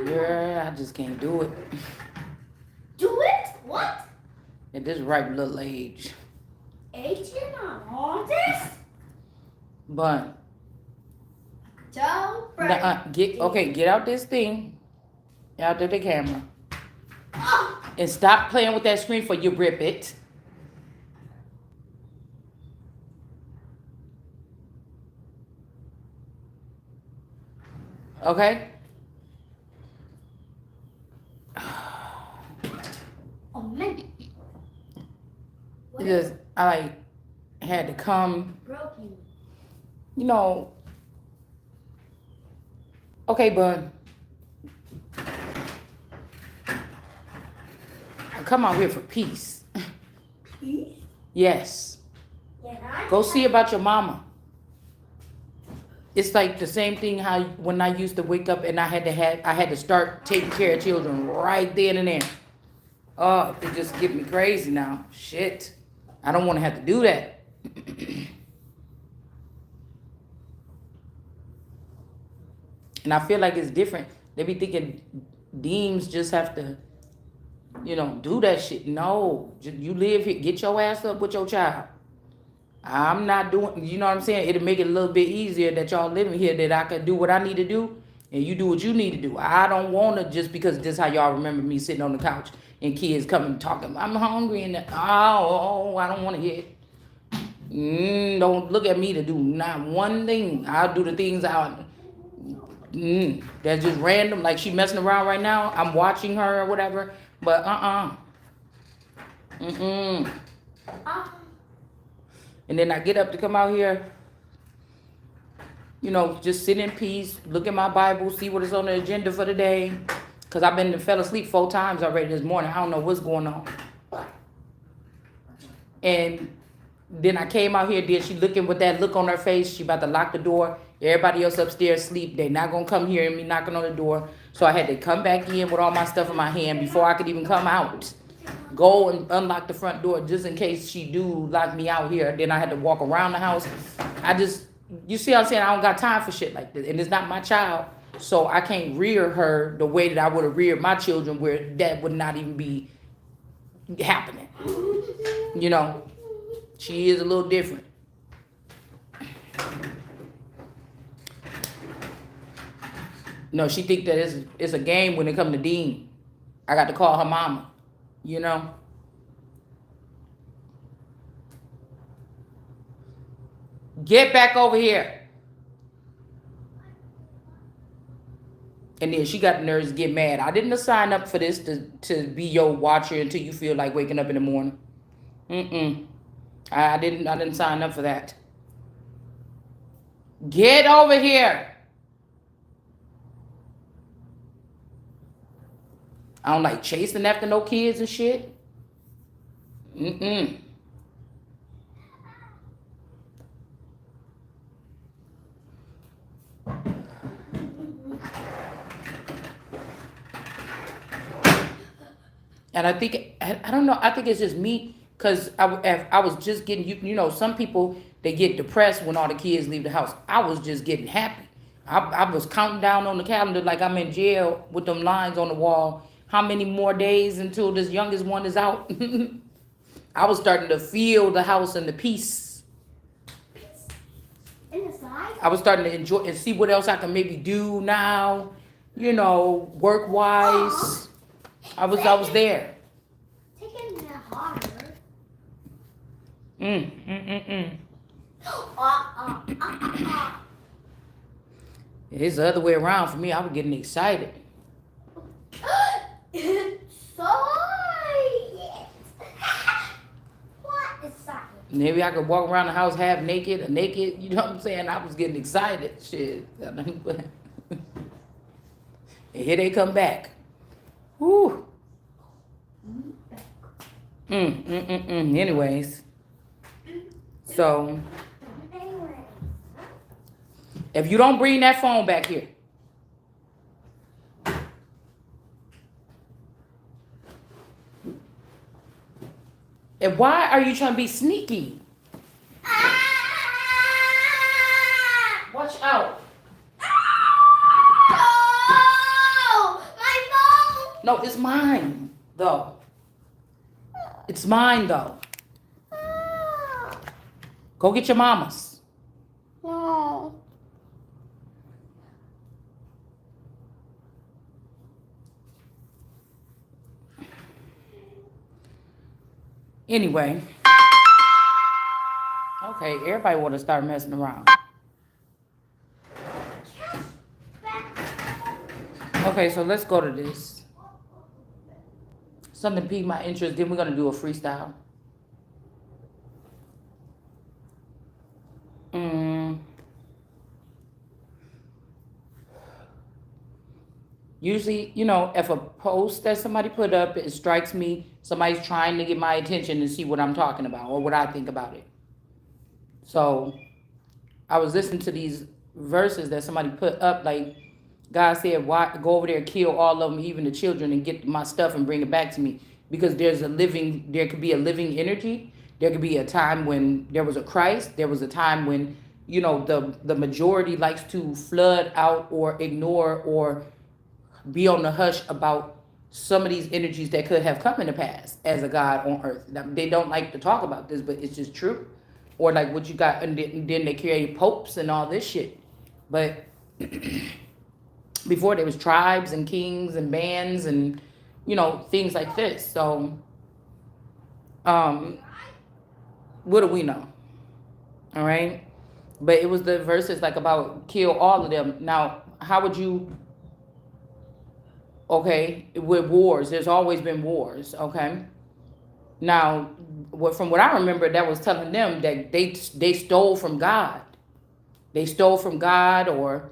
Yeah, I just can't do it. Do it? What? At this ripe little age. Age, you're not artist? But Don't get out this thing. Out of the camera. Oh. And stop playing with that screen for you rip it. Okay? Oh man. Because I had to come, Broken. you know. Okay, bud. I come out here for peace. Peace? Yes. Yeah, Go see about your mama. It's like the same thing how when I used to wake up and I had to start taking care of children right then and there. Oh, it just get me crazy now. Shit. I don't want to have to do that. And I feel like it's different. They be thinking deems just have to, do that shit. No. You live here. Get your ass up with your child. I'm not doing, you know what I'm saying? It'll make it a little bit easier that y'all living here, that I can do what I need to do and you do what you need to do. I don't want to, just because this is how y'all remember me sitting on the couch and kids coming talking, I'm hungry and I don't want to hear it. Don't look at me to do not one thing. I'll do the things that's just random, like she messing around right now. I'm watching her or whatever, but And then I get up to come out here, just sit in peace, look at my Bible, see what is on the agenda for the day. Because I've fell asleep 4 times already this morning. I don't know what's going on. And then I came out here, she looking with that look on her face. She about to lock the door. Everybody else upstairs sleep. They not going to come hear me knocking on the door. So I had to come back in with all my stuff in my hand before I could even come out. Go and unlock the front door just in case she do lock me out here. Then I had to walk around the house. You see what I'm saying? I don't got time for shit like this. And it's not my child. So I can't rear her the way that I would have reared my children, where that would not even be happening. She is a little different. No, she think that it's a game when it come to Dean. I got to call her mama. Get back over here. And then she got the nerves to get mad. I didn't sign up for this to be your watcher until you feel like waking up in the morning. I didn't sign up for that. Get over here. I don't like chasing after no kids and shit. And I think, I don't know, I think it's just me, because I was just getting, some people, they get depressed when all the kids leave the house. I was just getting happy. I was counting down on the calendar like I'm in jail with them lines on the wall. How many more days until this youngest one is out? I was starting to feel the house and the peace. Inside? I was starting to enjoy and see what else I can maybe do now, work-wise. I was there. Take it harder. It's the other way around for me. I was getting excited. So what is that? Maybe I could walk around the house half naked or naked. You know what I'm saying? I was getting excited. Shit. And here they come back. Whew. Anyways. So, if you don't bring that phone back here. And why are you trying to be sneaky? Watch out. Oh, my No, it's mine, though. It's mine, though. Go get your mama's. No. Anyway. Okay, everybody want to start messing around. Okay, so let's go to this. Something piqued my interest. Then we're going to do a freestyle. Usually, if a post that somebody put up, it strikes me, somebody's trying to get my attention and see what I'm talking about or what I think about it. So I was listening to these verses that somebody put up, like God said, "Why go over there, kill all of them, even the children, and get my stuff and bring it back to me?" Because there could be a living energy. There could be a time when there was a Christ. There was a time when the majority likes to flood out or ignore or be on the hush about some of these energies that could have come in the past as a God on earth. Now, they don't like to talk about this, but it's just true. Or like what you got, and then they created popes and all this shit. But before there was tribes and kings and bands and things like this. So what do we know? All right. But it was the verses like about kill all of them. Now, how would you? Okay, with wars, there's always been wars. Okay. Now, from what I remember, that was telling them that they stole from God. They stole from God, or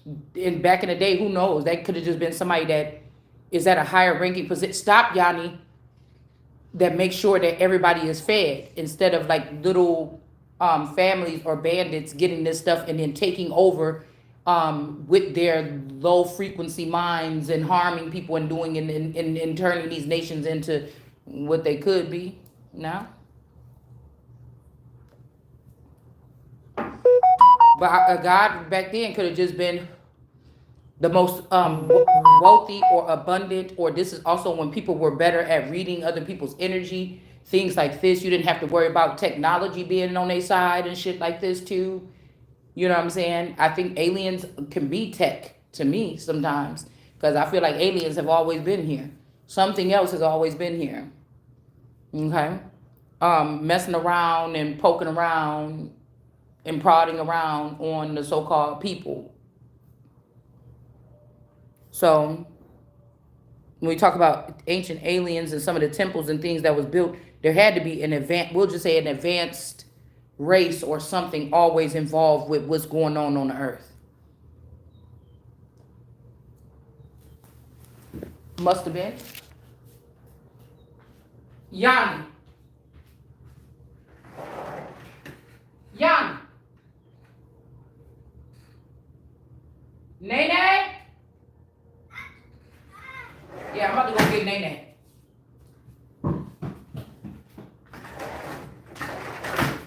back in the day, who knows? That could have just been somebody that is at a higher ranking position. Stop, Yanni. That makes sure that everybody is fed instead of like little families or bandits getting this stuff and then taking over with their low frequency minds and harming people and doing and turning these nations into what they could be now. But God back then could have just been the most wealthy or abundant, or this is also when people were better at reading other people's energy, things like this. You didn't have to worry about technology being on their side and shit like this too. You know what I'm saying? I think aliens can be tech to me sometimes, because I feel like aliens have always been here. Something else has always been here. Okay? Messing around and poking around and prodding around on the so-called people. So when we talk about ancient aliens and some of the temples and things that was built, there had to be an advanced race or something always involved with what's going on the earth. Must have been. Yanni. Yanni. Nene? Yeah, I'm about to go get Nene.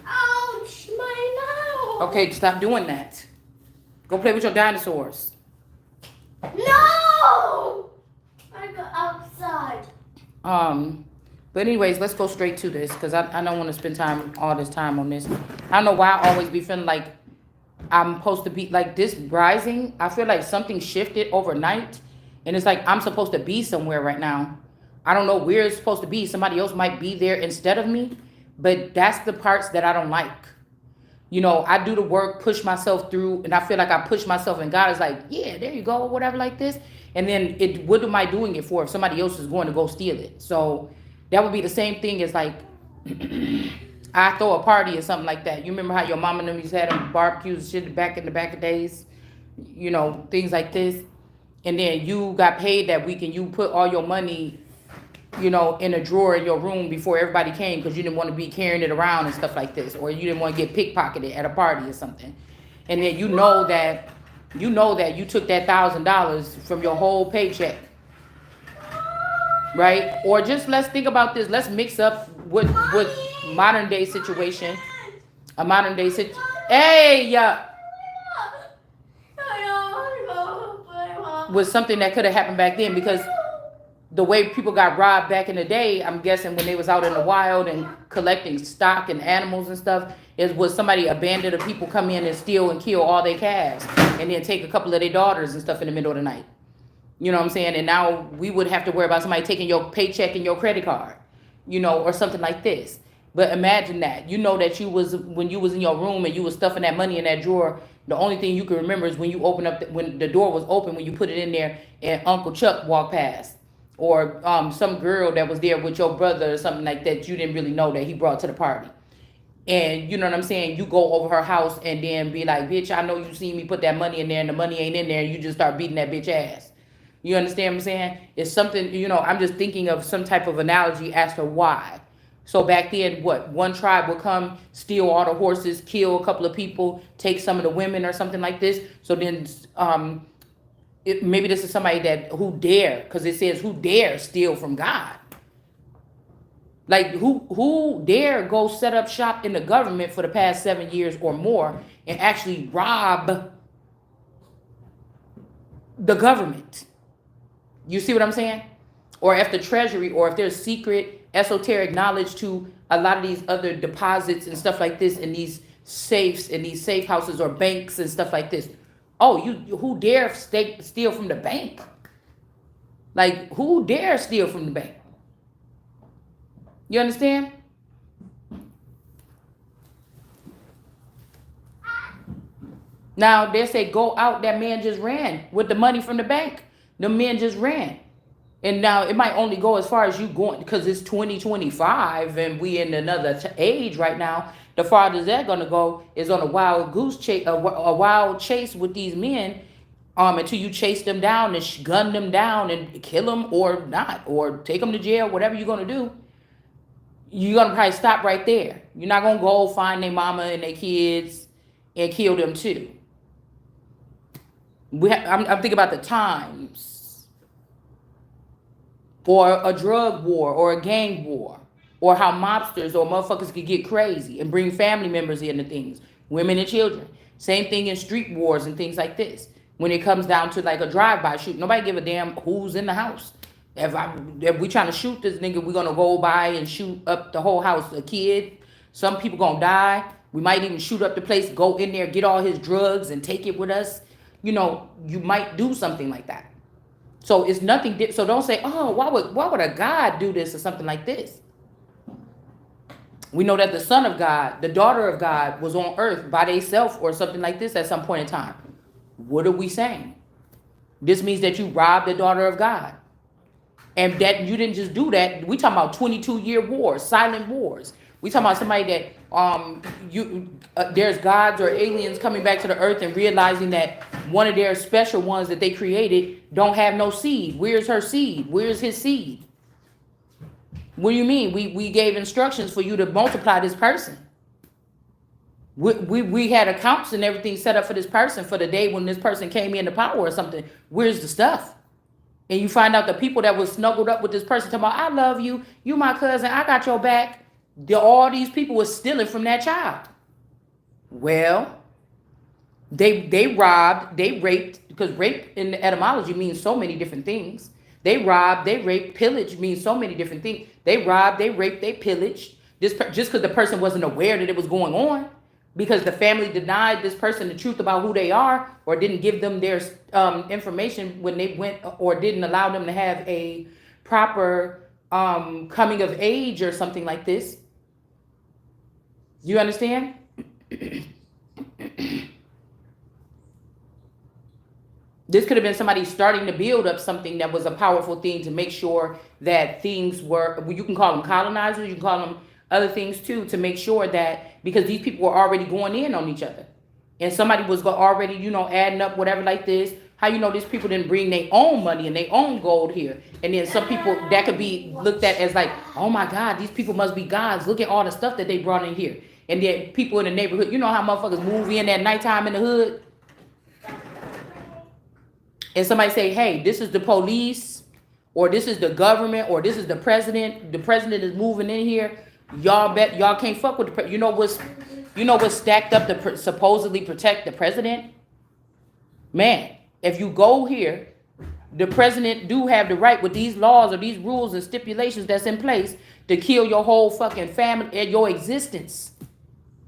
Ouch, my nose. Okay, stop doing that. Go play with your dinosaurs. No! I go outside. But anyways, let's go straight to this, because I don't want to spend all this time on this. I don't know why I always be feeling like I'm supposed to be like this rising. I feel like something shifted overnight, and it's like I'm supposed to be somewhere right now. I don't know where it's supposed to be. Somebody else might be there instead of me, but that's the parts that I don't like. I do the work, push myself through, and I feel like I push myself, and God is like, yeah, there you go, or whatever like this. And then what am I doing it for if somebody else is going to go steal it? So that would be the same thing as like I throw a party or something like that. You remember how your mama and them used to have them barbecues and shit back in the back of days? Things like this. And then you got paid that week and you put all your money, in a drawer in your room before everybody came because you didn't want to be carrying it around and stuff like this. Or you didn't want to get pickpocketed at a party or something. And then you know that you took that $1,000 from your whole paycheck. Right? Or just let's think about this. Let's mix up with modern day situation. A modern day situation. Hey, yeah. Was something that could have happened back then, because the way people got robbed back in the day, I'm guessing when they was out in the wild and collecting stock and animals and stuff, is was somebody, a bandit of people come in and steal and kill all their calves and then take a couple of their daughters and stuff in the middle of the night. You know what I'm saying? And now we would have to worry about somebody taking your paycheck and your credit card, or something like this. But imagine that. You know that when you was in your room and you was stuffing that money in that drawer, the only thing you can remember is when you open up, when the door was open, when you put it in there and Uncle Chuck walked past. Or some girl that was there with your brother or something like that you didn't really know that he brought to the party. And you know what I'm saying? You go over her house and then be like, bitch, I know you seen me put that money in there and the money ain't in there. And you just start beating that bitch ass. You understand what I'm saying? It's something, I'm just thinking of some type of analogy as to why. So back then, one tribe would come, steal all the horses, kill a couple of people, take some of the women or something like this. So then maybe this is somebody who dare, because it says who dare steal from God. Like who dare go set up shop in the government for the past 7 years or more and actually rob the government? You see what I'm saying? Or if the treasury, or if there's secret esoteric knowledge to a lot of these other deposits and stuff like this in these safes, in these safe houses or banks and stuff like this. Oh, who dare steal from the bank? Like, who dare steal from the bank? You understand? Now, they say, go out, that man just ran with the money from the bank. The men just ran. And now it might only go as far as you going, because it's 2025 and we in another age right now. The farthest they're going to go is on a wild goose chase, a wild chase with these men until you chase them down and gun them down and kill them or not, or take them to jail, whatever you're going to do. You're going to probably stop right there. You're not going to go find their mama and their kids and kill them too. I'm thinking about the times, or a drug war, or a gang war, or how mobsters or motherfuckers could get crazy and bring family members into things, women and children. Same thing in street wars and things like this. When it comes down to like a drive-by shoot, nobody give a damn who's in the house. If we trying to shoot this nigga, we're gonna go by and shoot up the whole house. A kid, some people gonna die. We might even shoot up the place, go in there, get all his drugs and take it with us. You might do something like that. So it's nothing. So don't say, oh, why would a God do this or something like this? We know that the son of God, the daughter of God, was on earth by themselves or something like this at some point in time. What are we saying? This means that you robbed the daughter of God. And that you didn't just do that. We talking about 22-year wars, silent wars. We talking about somebody that there's gods or aliens coming back to the earth and realizing that one of their special ones that they created don't have no seed. Where's her seed? Where's his seed? What do you mean? We gave instructions for you to multiply this person. We had accounts and everything set up for this person for the day when this person came into power or something. Where's the stuff? And you find out the people that was snuggled up with this person talking about, I love you, you my cousin, I got your back. All these people were stealing from that child. Well, they robbed, they raped, because rape in the etymology means so many different things. They robbed, they raped, pillage means so many different things. They robbed, they raped, they pillaged. Just because the person wasn't aware that it was going on, because the family denied this person the truth about who they are, or didn't give them their information when they went, or didn't allow them to have a proper coming of age or something like this. You understand? This could have been somebody starting to build up something that was a powerful thing to make sure that things were, you can call them colonizers, you can call them other things too, to make sure that, because these people were already going in on each other. And somebody was already, adding up whatever like this. How these people didn't bring their own money and their own gold here. And then some people, that could be looked at as like, oh my God, these people must be gods. Look at all the stuff that they brought in here. And then people in the neighborhood, you know how motherfuckers move in at nighttime in the hood? And somebody say, hey, this is the police, or this is the government, or this is the president. The president is moving in here. Y'all can't fuck with the president. You know what's stacked up to supposedly protect the president? Man, if you go here, the president do have the right with these laws or these rules and stipulations that's in place to kill your whole fucking family and your existence.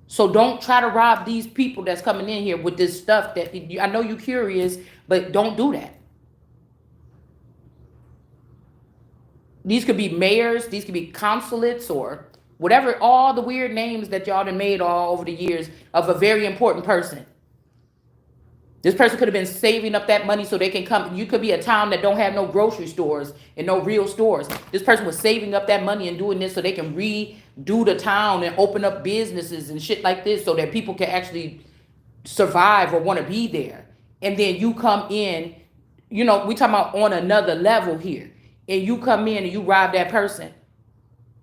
So don't try to rob these people that's coming in here with this stuff that I know you're curious, but don't do that. These could be mayors, these could be consulates or whatever, all the weird names that y'all done made all over the years of a very important person. This person could have been saving up that money so they can come. You could be a town that don't have no grocery stores and no real stores. This person was saving up that money and doing this so they can redo the town and open up businesses and shit like this so that people can actually survive or want to be there. And then you come in, we talking about on another level here. And you come in and you rob that person.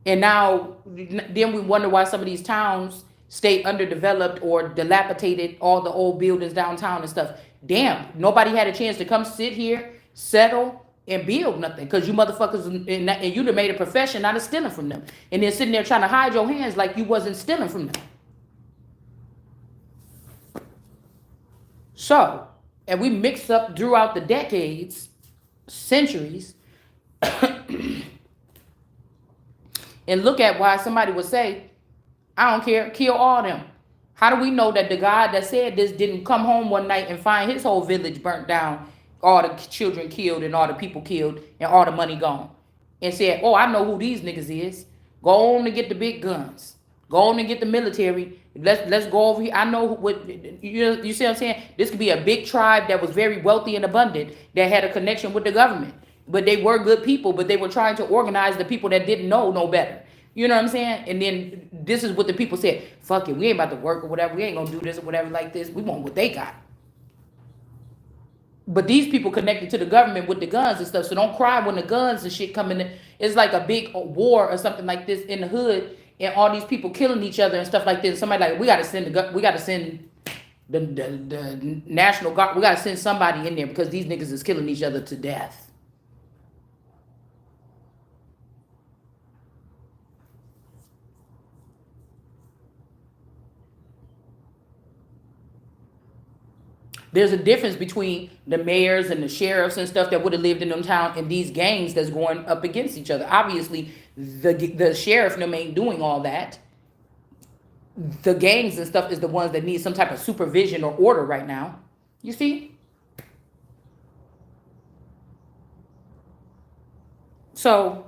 And now, then we wonder why some of these towns stay underdeveloped or dilapidated, all the old buildings downtown and stuff. Damn, nobody had a chance to come sit here, settle, and build nothing. Because you motherfuckers, and you done made a profession out of stealing from them. And then sitting there trying to hide your hands like you wasn't stealing from them. So, and we mixed up throughout the decades, centuries, and look at why somebody would say, I don't care, kill all them. How do we know that the guy that said this didn't come home one night and find his whole village burnt down, all the children killed and all the people killed and all the money gone? And said, oh, I know who these niggas is. Go on and get the big guns. Go on and get the military. Let's go over here. I know what, you see what I'm saying? This could be a big tribe that was very wealthy and abundant that had a connection with the government. But they were good people, but they were trying to organize the people that didn't know no better. You know what I'm saying? And then this is what the people said. Fuck it, we ain't about to work or whatever. We ain't gonna do this or whatever like this. We want what they got. But these people connected to the government with the guns and stuff. So don't cry when the guns and shit come in. It's like a big war or something like this in the hood, and all these people killing each other and stuff like this. Somebody like, we gotta send the National Guard. We gotta send somebody in there because these niggas is killing each other to death. There's a difference between the mayors and the sheriffs and stuff that would have lived in them town and these gangs that's going up against each other. Obviously, the sheriff them ain't doing all that. The gangs and stuff is the ones that need some type of supervision or order right now. You see? So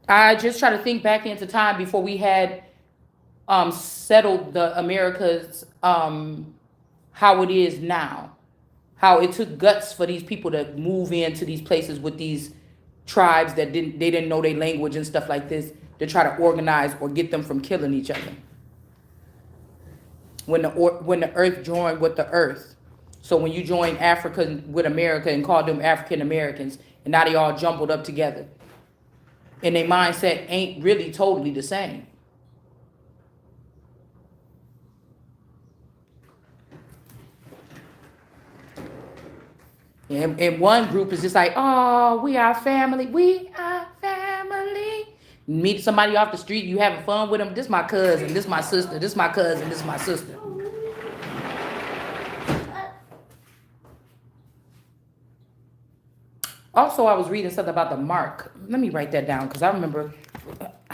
I just try to think back into time before we had settled the Americas how it is now. How it took guts for these people to move into these places with these tribes that didn't know their language and stuff like this to try to organize or get them from killing each other. When the earth joined with the earth. So when you join Africa with America and call them African Americans, and now they all jumbled up together. And their mindset ain't really totally the same. And one group is just like, oh, we are family. We are family. Meet somebody off the street, you having fun with them. This my cousin, this my sister, this my cousin, this my sister. Also, I was reading something about the mark. Let me write that down because I remember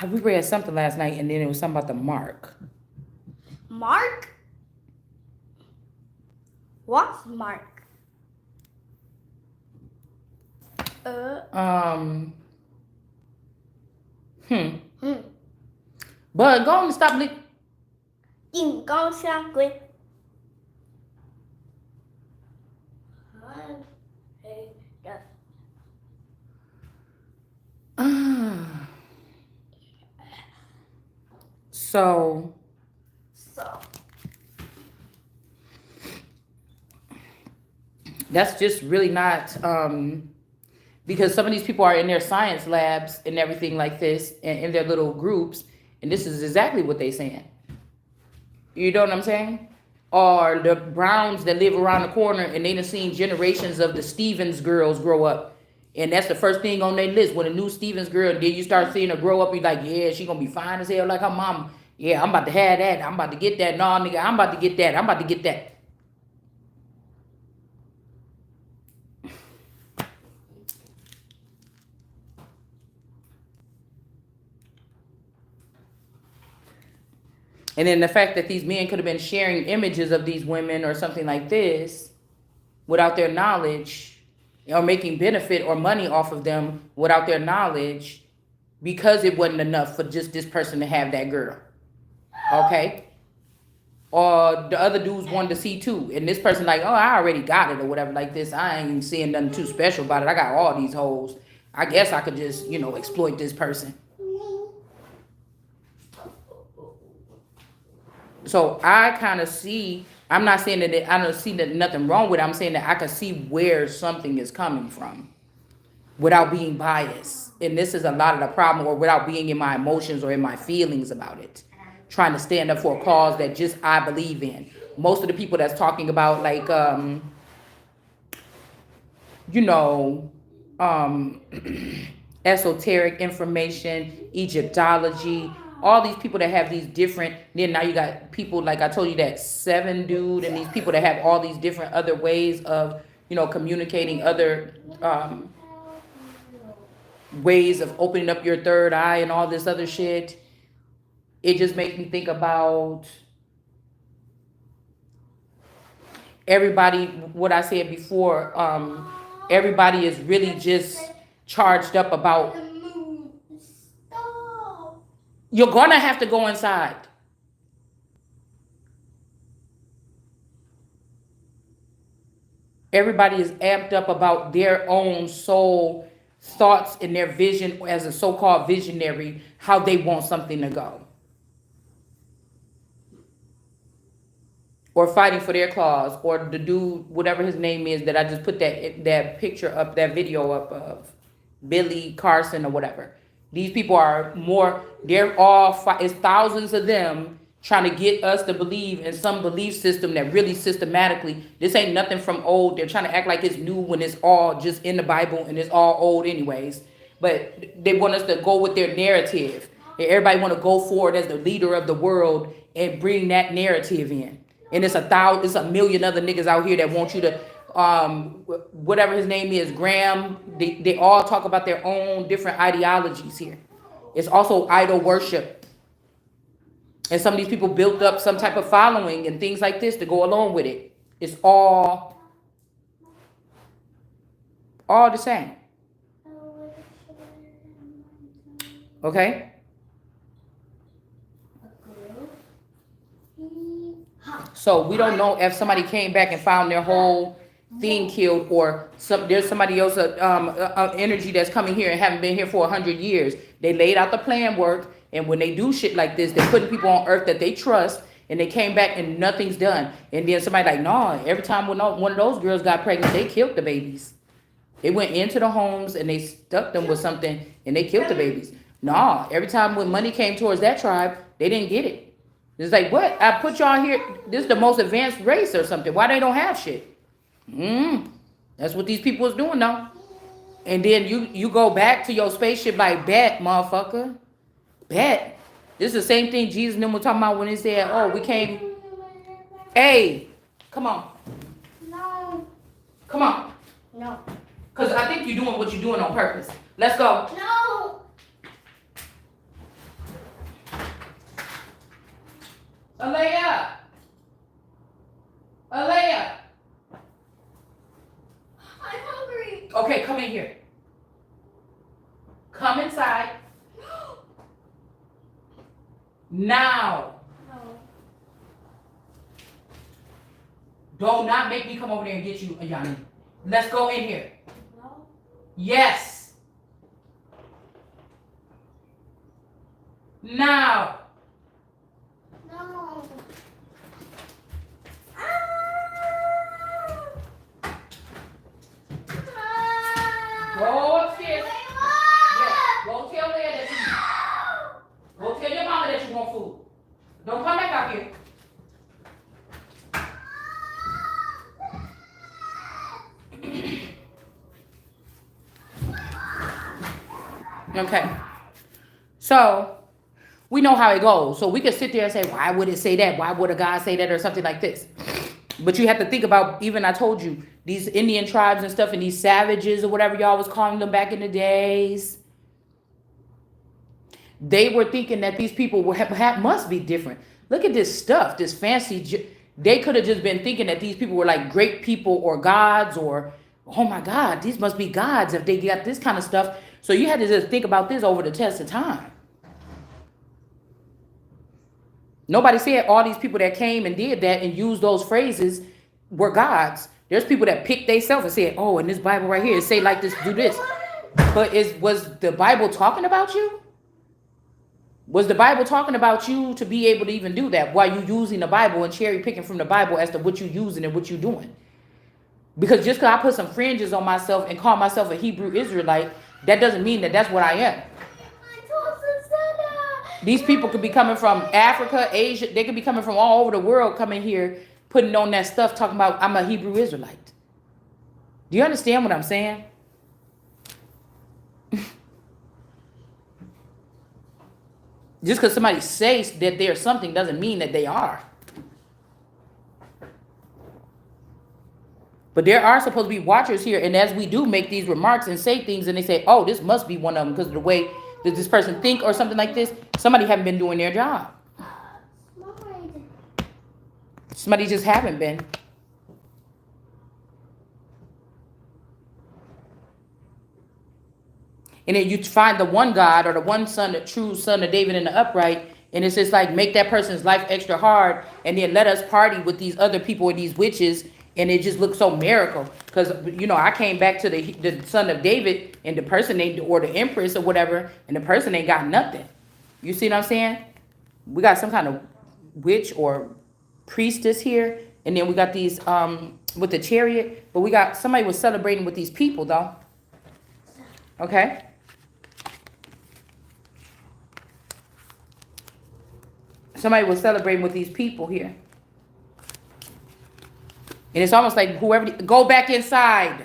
we read something last night and then it was something about the mark. Mark? What's mark? But go on and stop lick. 警告相规。So that's just really not because some of these people are in their science labs and everything like this and in their little groups, and this is exactly what they're saying. You know what I'm saying? Or the Browns that live around the corner and they done seen generations of the Stevens girls grow up. And that's the first thing on their list. When a new Stevens girl, then you start seeing her grow up, you're like, yeah, she gonna be fine as hell like her mama. Yeah, I'm about to have that. I'm about to get that. No, nigga, I'm about to get that. I'm about to get that. And then the fact that these men could have been sharing images of these women or something like this without their knowledge, or making benefit or money off of them without their knowledge, because it wasn't enough for just this person to have that girl. Okay? Or the other dudes wanted to see too. And this person like, oh, I already got it or whatever like this. I ain't seeing nothing too special about it. I got all these hoes. I guess I could just, exploit this person. So I kind of see, I'm not saying that I don't see that nothing wrong with it. I'm saying that I can see where something is coming from without being biased. And this is a lot of the problem, or without being in my emotions or in my feelings about it. Trying to stand up for a cause that just I believe in. Most of the people that's talking about like, esoteric information, Egyptology, all these people that have these different, then now you got people like I told you, that 7 dude, and these people that have all these different other ways of, communicating, other ways of opening up your third eye and all this other shit. It just makes me think about everybody, what I said before, everybody is really just charged up about, you're gonna have to go inside. Everybody is amped up about their own soul thoughts and their vision as a so-called visionary, how they want something to go. Or fighting for their cause, or the dude, whatever his name is, that I just put that picture up, that video up of, Billy Carson or whatever. These people are more, they're all, it's thousands of them trying to get us to believe in some belief system that really systematically, this ain't nothing from old. They're trying to act like it's new when it's all just in the Bible and it's all old anyways. But they want us to go with their narrative. And everybody want to go forward as the leader of the world and bring that narrative in. And it's a million other niggas out here that want you to, whatever his name is, Graham, they all talk about their own different ideologies here. It's also idol worship. And some of these people built up some type of following and things like this to go along with it. It's all the same. Okay? So we don't know if somebody came back and found their whole thing killed, or there's somebody else, energy that's coming here and haven't been here for 100 years. They laid out the plan work, and when they do shit like this, they're putting people on earth that they trust, and they came back and nothing's done. And then somebody like, nah, every time when one of those girls got pregnant, they killed the babies. They went into the homes and they stuck them with something and they killed the babies. Nah, every time when money came towards that tribe, they didn't get it. It's like, what? I put y'all here. This is the most advanced race or something. Why they don't have shit? That's what these people is doing now. And then you go back to your spaceship like, bet, motherfucker. Bet. This is the same thing Jesus and them were talking about when they said, oh, we came. Hey, come on. No. Come on. No. Because I think you're doing what you're doing on purpose. Let's go. No. Alea. Alea. I'm hungry. Okay, come in here. Come inside. Now. No. Do not make me come over there and get you, Ayani. Let's go in here. No. Yes. Now. No. Go upstairs. Yeah. Go tell Leah that you. Go tell your mama that you want food. Don't come back out here. Okay. So we know how it goes. So we can sit there and say, why would it say that? Why would a God say that, or something like this? But you have to think about, even I told you, these Indian tribes and stuff, and these savages or whatever y'all was calling them back in the days. They were thinking that these people must be different. Look at this stuff, this fancy. They could have just been thinking that these people were like great people or gods or, oh my God, these must be gods if they got this kind of stuff. So you had to just think about this over the test of time. Nobody said all these people that came and did that and used those phrases were gods. There's people that picked themselves and said, oh, in this Bible right here, it say like this, do this. But was the Bible talking about you? Was the Bible talking about you to be able to even do that while you using the Bible and cherry picking from the Bible as to what you using and what you doing? Because just because I put some fringes on myself and call myself a Hebrew Israelite, that doesn't mean that that's what I am. These people could be coming from Africa, Asia. They could be coming from all over the world, coming here, putting on that stuff, talking about I'm a Hebrew Israelite. Do you understand what I'm saying? Just because somebody says that they're something doesn't mean that they are. But there are supposed to be watchers here. And as we do make these remarks and say things and they say, oh, this must be one of them because of the way that this person think or something like this, somebody haven't been doing their job. Somebody just haven't been. And then you find the one God or the one son, the true son of David and the upright. And it's just like, make that person's life extra hard. And then let us party with these other people or these witches. And it just looks so miracle. Because, you know, I came back to the son of David and the person ain't, or the empress or whatever. And the person ain't got nothing. You see what I'm saying? We got some kind of witch or priestess here. And then we got these with the chariot. But we got somebody was celebrating with these people though. Okay. Somebody was celebrating with these people here. And it's almost like whoever, go back inside.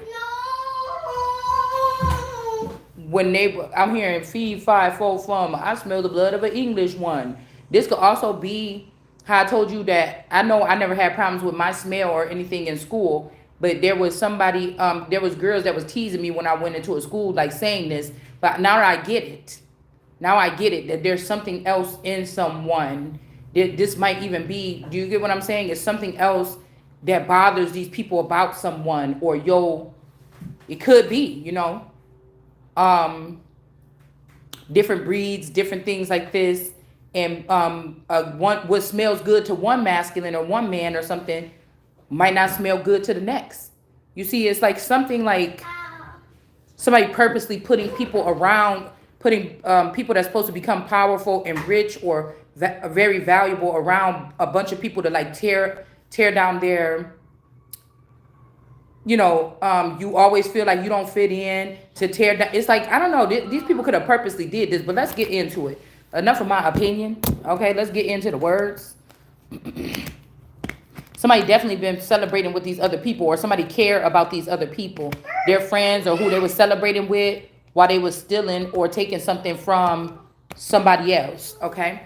No. When I'm hearing feed 5-4 from, I smell the blood of an English one. This could also be how I told you that I know I never had problems with my smell or anything in school. But there was somebody, there was girls that was teasing me when I went into a school like saying this. But now I get it. Now I get it that there's something else in someone. This might even be, do you get what I'm saying? It's something else that bothers these people about someone or it could be, you know, different breeds, different things like this. And what smells good to one masculine or one man or something might not smell good to the next. You see, it's like something like somebody purposely putting people around, putting people that's supposed to become powerful and rich or very valuable around a bunch of people to like tear down their, you know, you always feel like you don't fit in, to tear down. It's like, I don't know, these people could have purposely did this, but let's get into it. Enough of my opinion. Okay, let's get into the words. Somebody definitely been celebrating with these other people, or somebody care about these other people, their friends or who they were celebrating with while they was stealing or taking something from somebody else. Okay.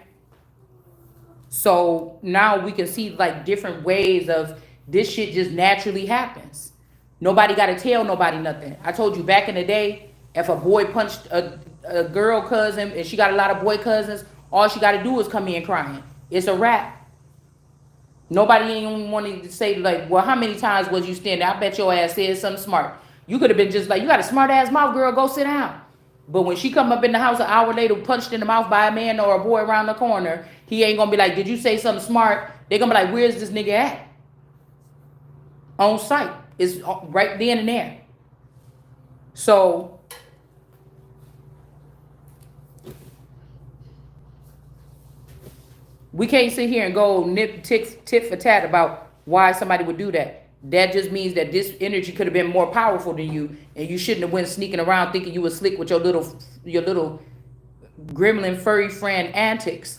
So now we can see like different ways of this shit just naturally happens. Nobody got to tell nobody nothing. I told you back in the day, if a boy punched a girl cousin and she got a lot of boy cousins, all she got to do is come in crying. It's a wrap. Nobody ain't wanting to say like, well, how many times was you standing? I bet your ass said something smart. You could have been just like, you got a smart ass mouth, girl, go sit down. But when she come up in the house an hour later, punched in the mouth by a man or a boy around the corner, he ain't gonna be like, did you say something smart? They're gonna be like, where's this nigga at? On site. It's right then and there. So we can't sit here and go tit for tat about why somebody would do that. That just means that this energy could have been more powerful than you, and you shouldn't have went sneaking around thinking you were slick with your little gremlin furry friend antics.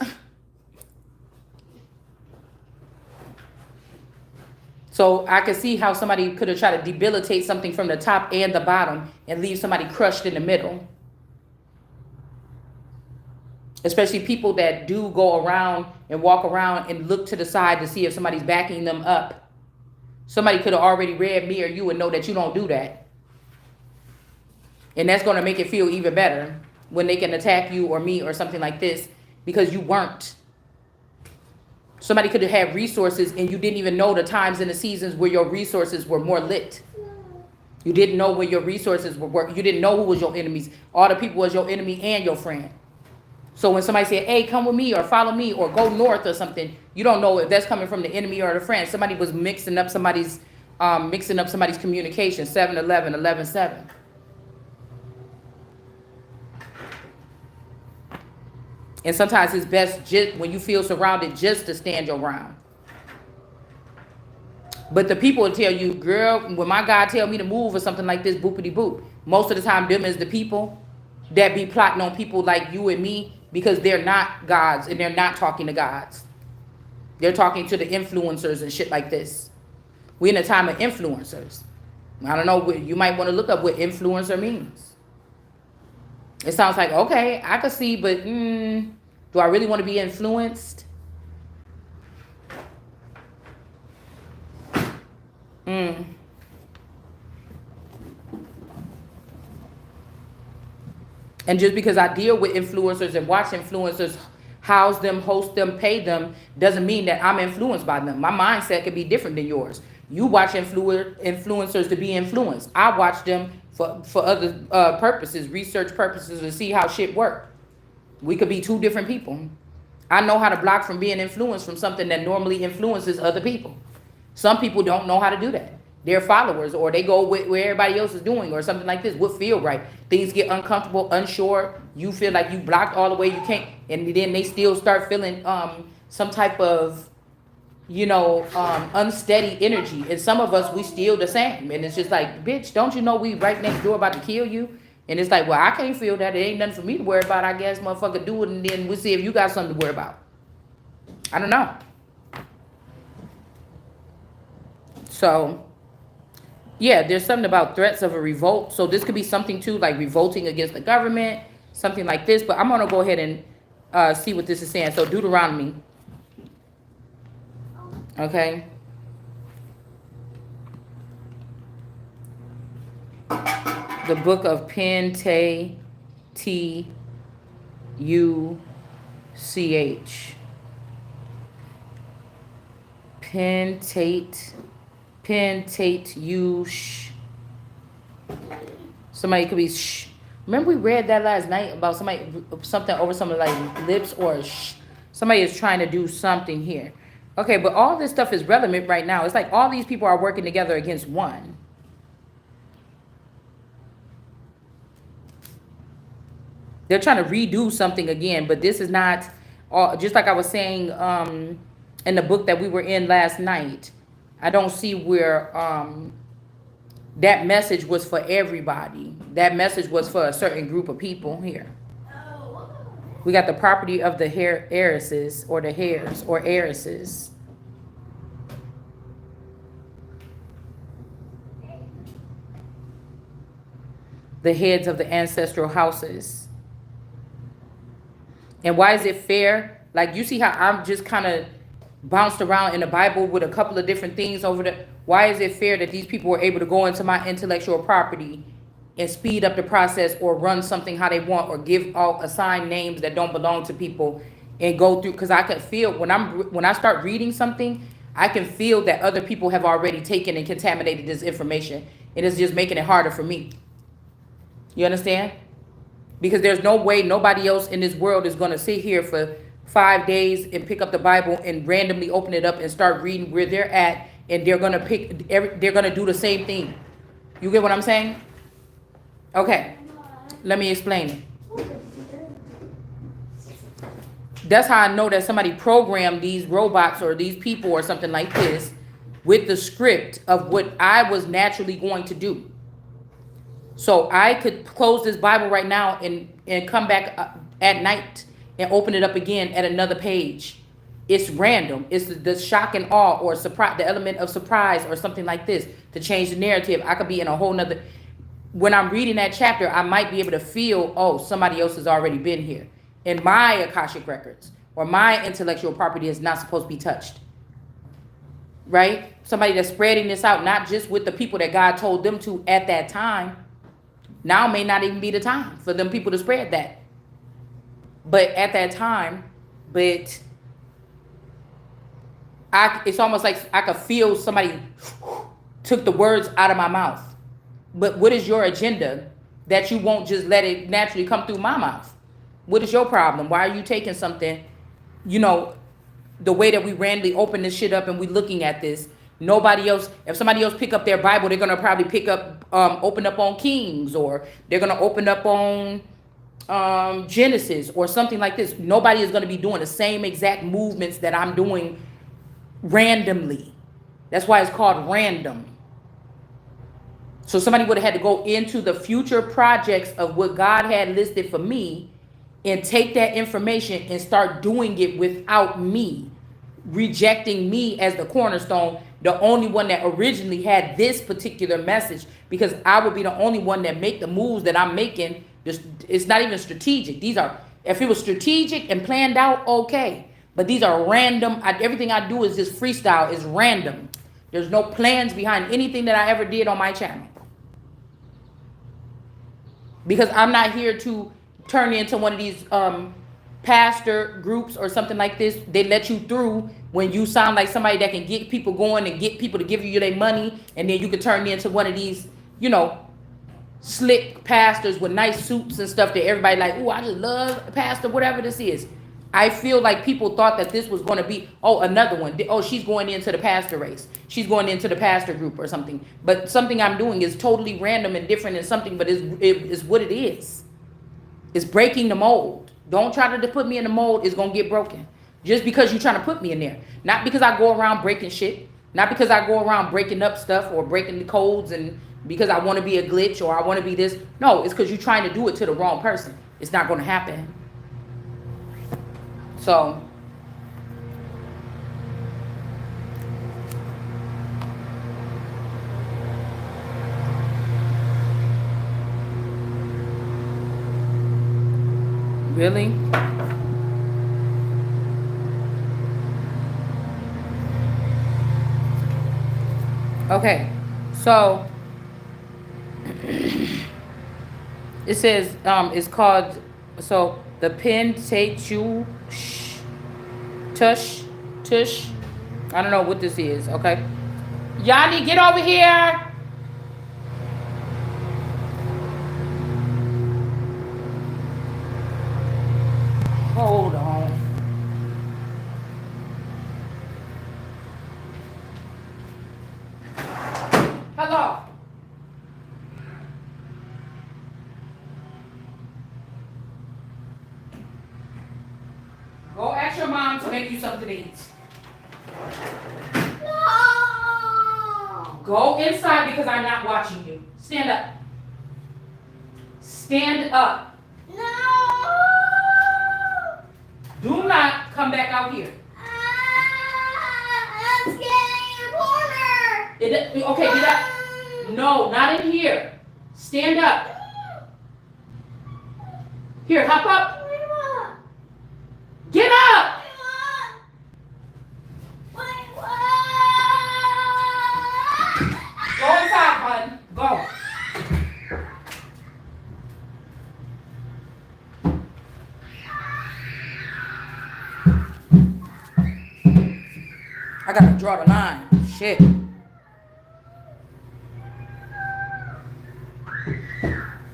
So I could see how somebody could have tried to debilitate something from the top and the bottom and leave somebody crushed in the middle. Especially people that do go around and walk around and look to the side to see if somebody's backing them up. Somebody could have already read me or you and know that you don't do that. And that's going to make it feel even better when they can attack you or me or something like this because you weren't. Somebody could have had resources and you didn't even know the times and the seasons where your resources were more lit. You didn't know where your resources were working. You didn't know who was your enemies. All the people was your enemy and your friend. So when somebody said, hey, come with me or follow me or go north or something, you don't know if that's coming from the enemy or the friend. Somebody was mixing up somebody's communication. 7-11, 11-7. And sometimes it's best just when you feel surrounded just to stand your ground. But the people will tell you, girl, when my God tell me to move or something like this, boopity boop. Most of the time, them is the people that be plotting on people like you and me because they're not gods and they're not talking to gods. They're talking to the influencers and shit like this. We're in a time of influencers. I don't know, you might want to look up what influencer means. It sounds like, okay, I could see, but do I really want to be influenced? And just because I deal with influencers and watch influencers house them, host them, pay them, doesn't mean that I'm influenced by them. My mindset could be different than yours. You watch influencers to be influenced. I watch them for other purposes, research purposes, to see how shit work. We could be two different people. I know how to block from being influenced from something that normally influences other people. Some people don't know how to do that. They're followers, or they go with where everybody else is doing, or something like this. Would feel right. Things get uncomfortable, unsure. You feel like you blocked all the way you can't, and then they still start feeling some type of, unsteady energy. And some of us, we still the same. And it's just like, bitch, don't you know we right next door about to kill you? And it's like, well, I can't feel that. It ain't nothing for me to worry about. I guess, motherfucker, do it, and then we'll see if you got something to worry about. I don't know. So, yeah, there's something about threats of a revolt. So this could be something too, like revolting against the government, something like this. But I'm going to go ahead and see what this is saying. So Deuteronomy. Okay. The book of Pentateuch. Pentateuch. Somebody could be remember we read that last night about something over something like lips or somebody is trying to do something here. Okay, but all this stuff is relevant right now. It's like all these people are working together against one. They're trying to redo something again, but this is not just like I was saying in the book that we were in last night. I don't see where that message was for everybody. That message was for a certain group of people here. We got the property of the heiresses or the heirs or heiresses. The heads of the ancestral houses. And why is it fair? Like, you see how I'm just kind of bounced around in the Bible with a couple of different things over there. Why is it fair that these people were able to go into my intellectual property and speed up the process or run something how they want or give out assigned names that don't belong to people and go through? Because I can feel when I start reading something, I can feel that other people have already taken and contaminated this information, and it's just making it harder for me. You understand? Because there's no way nobody else in this world is going to sit here for 5 days and pick up the Bible and randomly open it up and start reading where they're at, and they're going to do the same thing. You get what I'm saying? Okay, let me explain it. That's how I know that somebody programmed these robots or these people or something like this with the script of what I was naturally going to do. So I could close this Bible right now and come back at night and open it up again at another page. It's random. It's the shock and awe or surprise, the element of surprise or something like this to change the narrative. I could be in a whole nother. When I'm reading that chapter, I might be able to feel, oh, somebody else has already been here. And my Akashic records or my intellectual property is not supposed to be touched. Right? Somebody that's spreading this out, not just with the people that God told them to at that time. Now may not even be the time for them people to spread that. But at that time, but it's almost like I could feel somebody took the words out of my mouth. But what is your agenda that you won't just let it naturally come through my mouth? What is your problem? Why are you taking something, you know, the way that we randomly open this shit up and we looking at this? Nobody else, if somebody else pick up their Bible, they're gonna probably pick up, open up on Kings, or they're gonna open up on Genesis or something like this. Nobody is gonna be doing the same exact movements that I'm doing randomly. That's why it's called random. So somebody would have had to go into the future projects of what God had listed for me and take that information and start doing it without me, rejecting me as the cornerstone, the only one that originally had this particular message, because I would be the only one that make the moves that I'm making. It's not even strategic. These are, if it was strategic and planned out, okay. But these are random. Everything I do is just freestyle. It's random. There's no plans behind anything that I ever did on my channel. Because I'm not here to turn into one of these pastor groups or something like this. They let you through when you sound like somebody that can get people going and get people to give you their money, and then you can turn into one of these, slick pastors with nice suits and stuff that everybody like, oh, I just love pastor, whatever this is. I feel like people thought that this was going to be, another one. Oh, she's going into the pastor race. She's going into the pastor group or something. But something I'm doing is totally random and different than something, but it's what it is. It's breaking the mold. Don't try to put me in the mold. It's going to get broken. Just because you're trying to put me in there. Not because I go around breaking shit. Not because I go around breaking up stuff or breaking the codes and because I want to be a glitch or I want to be this. No, it's because you're trying to do it to the wrong person. It's not going to happen. So, really? Okay, so it says it's called, so the Pentateuch, tush, I don't know what this is, okay? Yanni, get over here. Hold on. Hello. Go ask your mom to make you something to eat. No! Go inside because I'm not watching you. Stand up. Stand up. No! Do not come back out here. I'm getting in the corner! Okay, get up. No, not in here. Stand up. Here, hop up. Get up. Go inside, bud. Go. I gotta draw the line. Shit.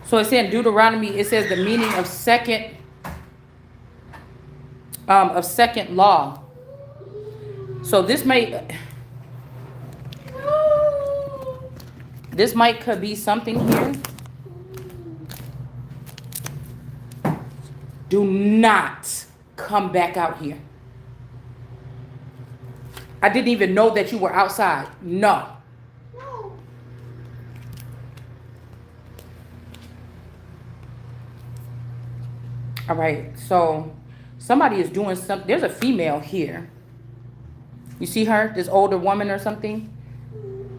So it's in Deuteronomy, it says the meaning of second law. So this might could be something here. Do not come back out here. I didn't even know that you were outside. No. All right, so somebody is doing something. There's a female here. You see her, this older woman or something,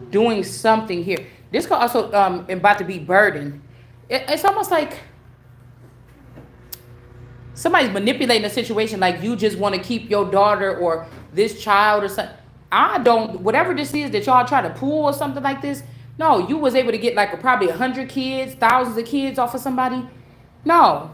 doing something here. This could also about to be burdened. It's almost like somebody's manipulating the situation, like you just want to keep your daughter or this child or something. I don't, whatever this is that y'all try to pull or something like this. No, you was able to get like probably 100 kids, thousands of kids off of somebody. No.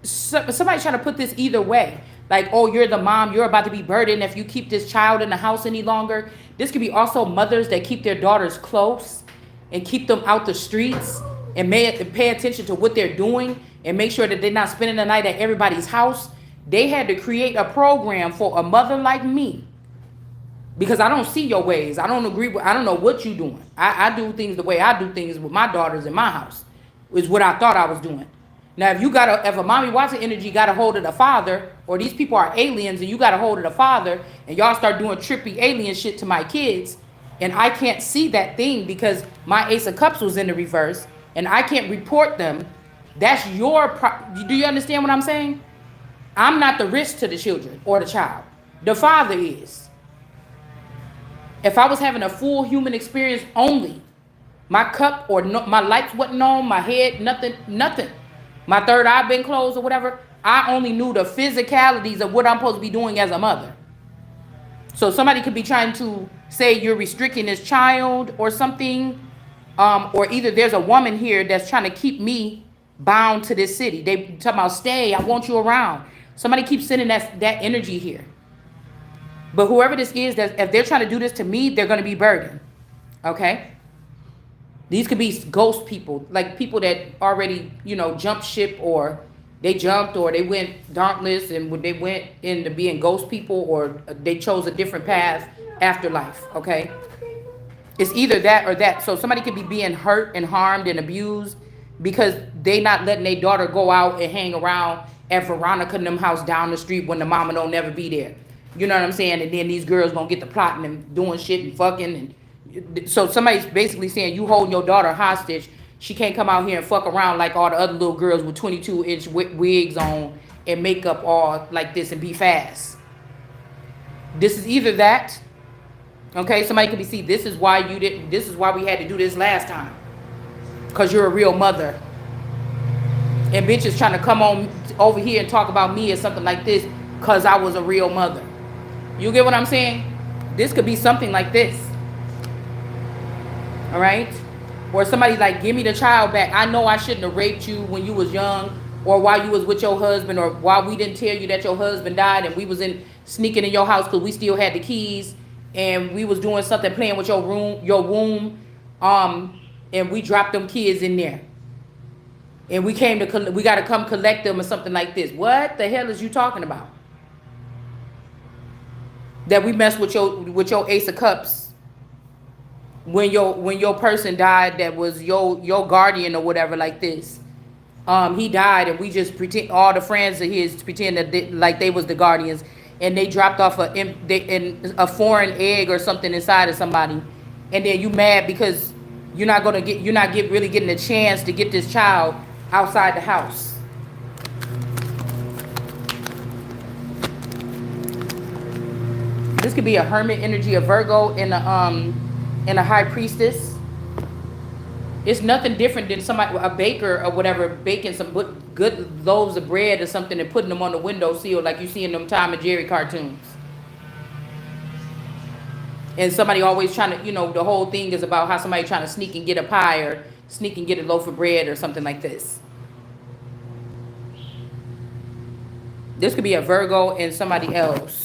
Somebody trying to put this either way. Like, oh, you're the mom, you're about to be burdened if you keep this child in the house any longer. This could be also mothers that keep their daughters close and keep them out the streets and pay attention to what they're doing and make sure that they're not spending the night at everybody's house. They had to create a program for a mother like me because I don't see your ways. I don't agree with, I don't know what you're doing. I do things the way I do things with my daughters in my house, is what I thought I was doing. Now, if a mommy watching energy got a hold of the father, or these people are aliens and you got a hold of the father, and y'all start doing trippy alien shit to my kids, and I can't see that thing because my Ace of Cups was in the reverse, and I can't report them, that's do you understand what I'm saying? I'm not the risk to the children or the child. The father is. If I was having a full human experience only, my cup or no, my lights wasn't on, my head, nothing. My third eye been closed or whatever. I only knew the physicalities of what I'm supposed to be doing as a mother. So somebody could be trying to say you're restricting this child or something. Or either there's a woman here that's trying to keep me bound to this city. They talking about stay, I want you around. Somebody keeps sending that energy here. But whoever this is, that if they're trying to do this to me, they're going to be burdened. Okay? These could be ghost people, like people that already, jumped ship, or they jumped, or they went dauntless and they went into being ghost people, or they chose a different path after life, okay? It's either that or that. So somebody could be being hurt and harmed and abused because they not letting their daughter go out and hang around at Veronica and them house down the street when the mama don't never be there. You know what I'm saying? And then these girls gonna get the plotting and doing shit and fucking and so somebody's basically saying you holding your daughter hostage. She can't come out here and fuck around like all the other little girls with 22-inch wigs on and makeup all like this and be fast. This is either that. Okay, somebody could be see this is why you didn't. This is why we had to do this last time. Cause you're a real mother. And bitches trying to come on over here and talk about me or something like this cause I was a real mother. You get what I'm saying? This could be something like this. All right, or somebody like, give me the child back. I know I shouldn't have raped you when you was young, or while you was with your husband, or while we didn't tell you that your husband died and we was sneaking in your house because we still had the keys and we was doing something, playing with your womb, and we dropped them kids in there, and we got to come collect them or something like this. What the hell is you talking about? That we messed with your Ace of Cups. When your person died, that was your guardian or whatever like this, he died and we just pretend, all the friends of his pretend that like they was the guardians, and they dropped off a foreign egg or something inside of somebody, and then you mad because you're not really getting a chance to get this child outside the house. This could be a hermit energy, a Virgo, and a high priestess. It's nothing different than a baker or whatever baking some good loaves of bread or something and putting them on the windowsill like you see in them Tom and Jerry cartoons. And somebody always trying to, the whole thing is about how somebody trying to sneak and get a pie or sneak and get a loaf of bread or something like this. This could be a Virgo and somebody else.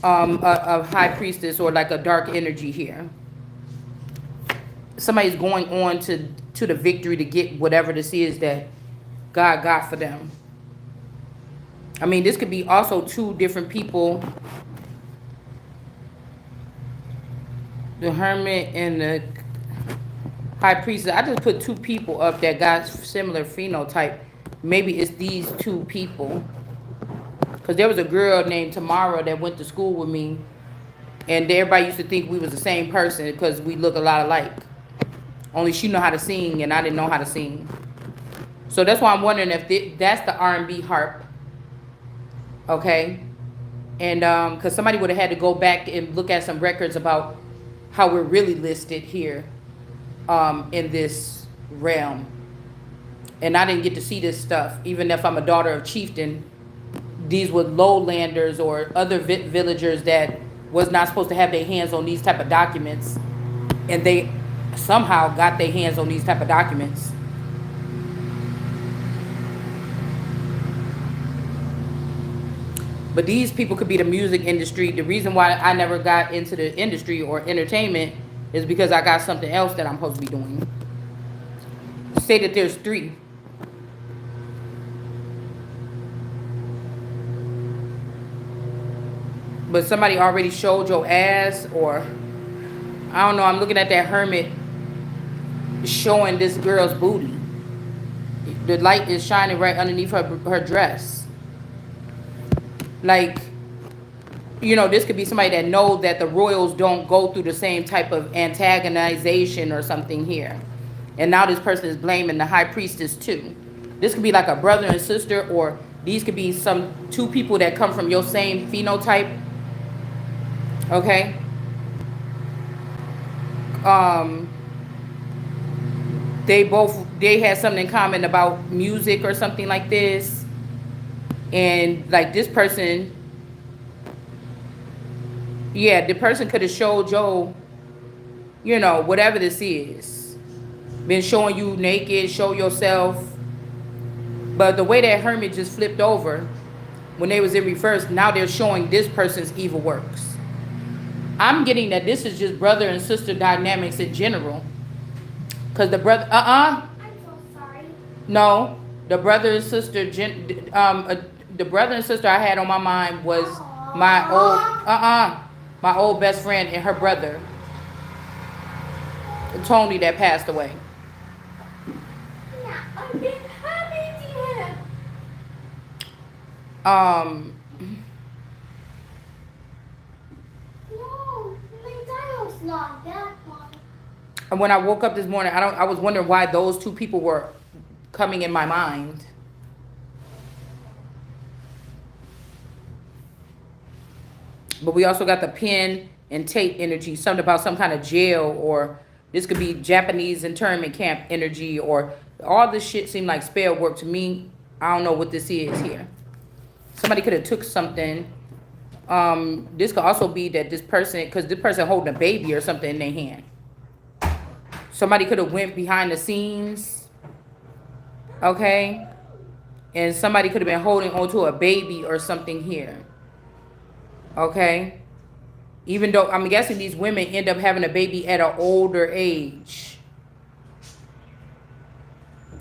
A high priestess or like a dark energy here. Somebody's going on to the victory to get whatever this is that God got for them. I mean, this could be also two different people. The hermit and the high priestess. I just put two people up that got similar phenotype. Maybe it's these two people. Because there was a girl named Tamara that went to school with me, and everybody used to think we was the same person because we look a lot alike. Only she know how to sing, and I didn't know how to sing. So that's why I'm wondering if that's the R&B harp. Okay? And because somebody would have had to go back and look at some records about how we're really listed here in this realm. And I didn't get to see this stuff, even if I'm a daughter of chieftain. These were lowlanders or other villagers that was not supposed to have their hands on these type of documents, and they somehow got their hands on these type of documents. But these people could be the music industry. The reason why I never got into the industry or entertainment is because I got something else that I'm supposed to be doing. Say that there's three. But somebody already showed your ass, or I don't know, I'm looking at that hermit showing this girl's booty. The light is shining right underneath her dress. Like, this could be somebody that knows that the royals don't go through the same type of antagonization or something here. And now this person is blaming the high priestess too. This could be like a brother and sister, or these could be some two people that come from your same phenotype. Okay? They had something in common about music or something like this. And like this person, yeah, the person could have showed Joe, whatever this is. Been showing you naked, show yourself. But the way that hermit just flipped over, when they was in reverse, now they're showing this person's evil works. I'm getting that this is just brother and sister dynamics in general. Because the brother, I'm so sorry. no, the brother and sister, the brother and sister I had on my mind was my old best friend and her brother, Tony, that passed away. Yeah, I've been happy to him. No, McDonald's not that one. And when I woke up this morning, I was wondering why those two people were coming in my mind. But we also got the pen and tape energy, something about some kind of jail, or this could be Japanese internment camp energy, or all this shit seemed like spell work to me. I don't know what this is here. Somebody could have took something. This could also be that this person, because this person holding a baby or something in their hand. Somebody could have went behind the scenes, okay? And somebody could have been holding onto a baby or something here, okay? Even though I'm guessing these women end up having a baby at an older age.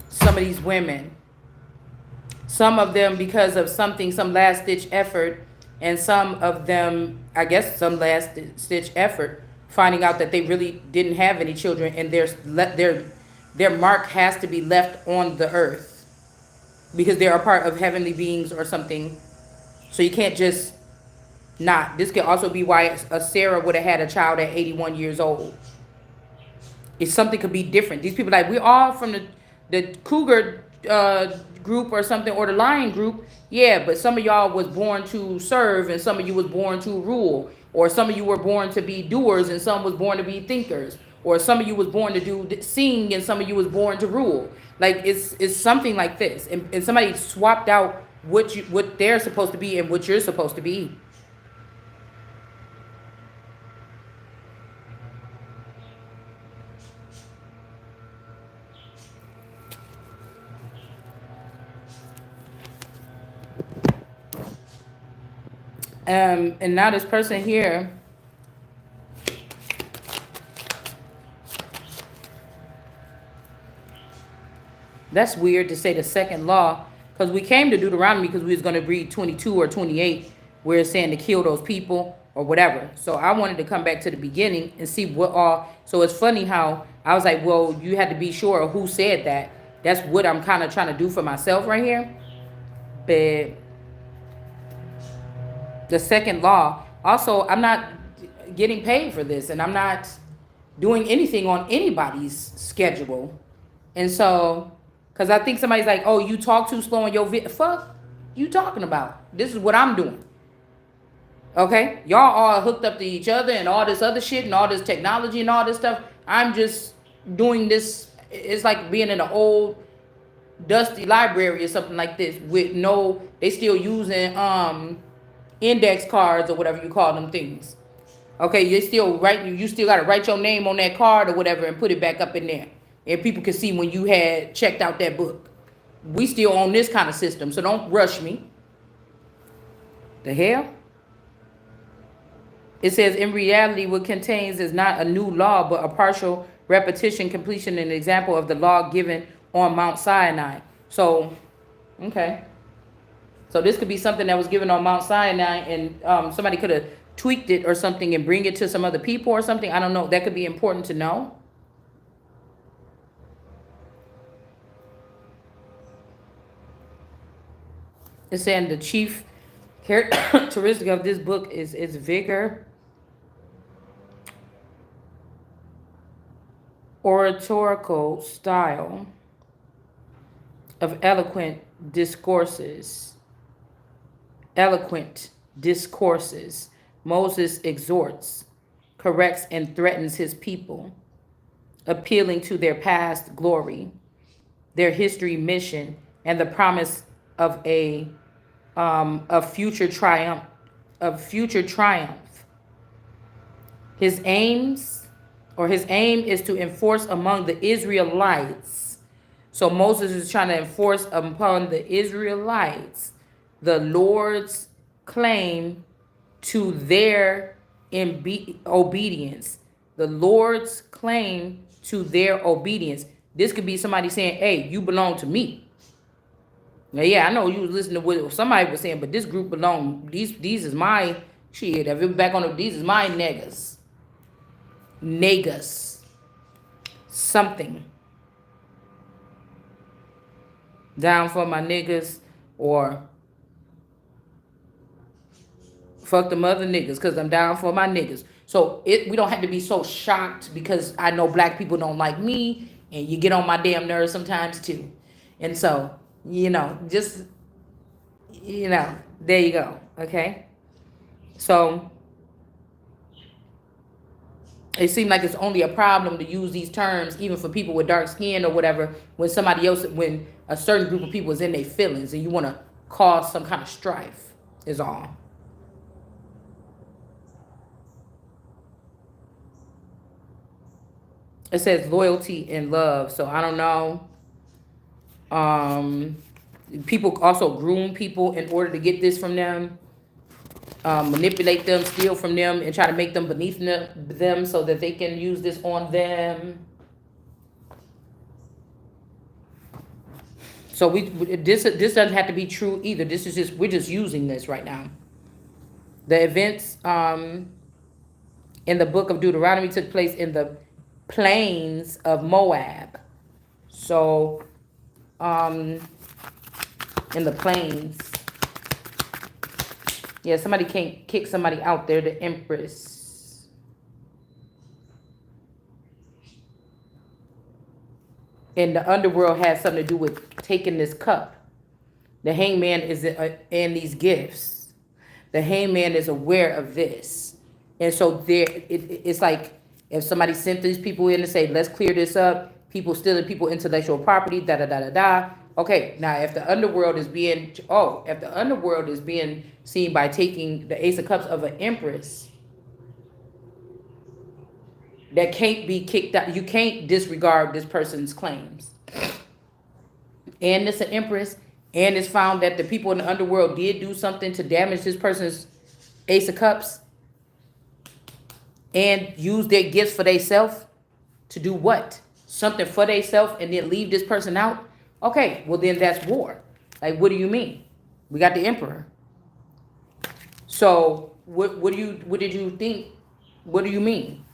Some of these women. Some of them because of something, some last ditch effort. And some of them, I guess some last ditch effort, finding out that they really didn't have any children, and their mark has to be left on the earth because they're a part of heavenly beings or something. So you can't just not. This could also be why a Sarah would have had a child at 81 years old. If something could be different. These people like, we're all from the cougar group or something, or the lion group. Yeah, but some of y'all was born to serve, and some of you was born to rule, or some of you were born to be doers, and some was born to be thinkers, or some of you was born to sing, and some of you was born to rule. Like it's something like this, and somebody swapped out what they're supposed to be and what you're supposed to be. And now this person here, that's weird to say the second law, because we came to Deuteronomy because we was going to read 22 or 28, where it's saying to kill those people or whatever. So I wanted to come back to the beginning and see what all. So it's funny how I was like, well, you had to be sure of who said that. That's what I'm kind of trying to do for myself right here. But the second law, also, I'm not getting paid for this, and I'm not doing anything on anybody's schedule. And so, because I think somebody's like, oh, you talk too slow in your video. Fuck you talking about? This is what I'm doing. Okay? Y'all all hooked up to each other and all this other shit and all this technology and all this stuff. I'm just doing this. It's like being in an old dusty library or something like this with no, they still using index cards or whatever you call them things. Okay, you still got to write your name on that card or whatever and put it back up in there. And people can see when you had checked out that book. We still on this kind of system, so don't rush me. The hell? It says, in reality, what contains is not a new law, but a partial repetition, completion, and example of the law given on Mount Sinai. So, okay. So this could be something that was given on Mount Sinai, and somebody could have tweaked it or something and bring it to some other people or something. I don't know. That could be important to know. It's saying the chief characteristic of this book is its vigor, oratorical style of eloquent discourses. Moses exhorts, corrects, and threatens his people, appealing to their past glory, their history, mission, and the promise of a future triumph. His aim is to enforce among the Israelites. So Moses is trying to enforce upon the Israelites the Lord's claim to their obedience. The Lord's claim to their obedience. This could be somebody saying, hey, you belong to me. Now, yeah, I know you was listening to what somebody was saying, but this group belong. These is my shit. If it back on the, these is my niggas. Niggas. Something. Down for my niggas, or fuck them other niggas because I'm down for my niggas. So we don't have to be so shocked because I know black people don't like me, and you get on my damn nerves sometimes too. And so, just, there you go. Okay. So it seems like it's only a problem to use these terms, even for people with dark skin or whatever, when a certain group of people is in their feelings and you want to cause some kind of strife, is all. It says loyalty and love. So I don't know. People also groom people in order to get this from them. Manipulate them, steal from them, and try to make them beneath them so that they can use this on them. So this doesn't have to be true either. This is just, we're just using this right now. The events in the book of Deuteronomy took place in the plains of Moab. So in the plains. Yeah, somebody can't kick somebody out there, the Empress. And the underworld has something to do with taking this cup. The hangman is in these gifts. The hangman is aware of this. And so it's like if somebody sent these people in to say, let's clear this up, people stealing people intellectual property, da-da-da-da-da. Okay, now if the underworld is being seen by taking the Ace of Cups of an Empress, that can't be kicked out. You can't disregard this person's claims. And it's an Empress, and it's found that the people in the underworld did do something to damage this person's Ace of Cups and use their gifts for themselves to do what? Something for themselves and then leave this person out? Okay, well then that's war. Like, what do you mean? We got the emperor. So what did you think? What do you mean?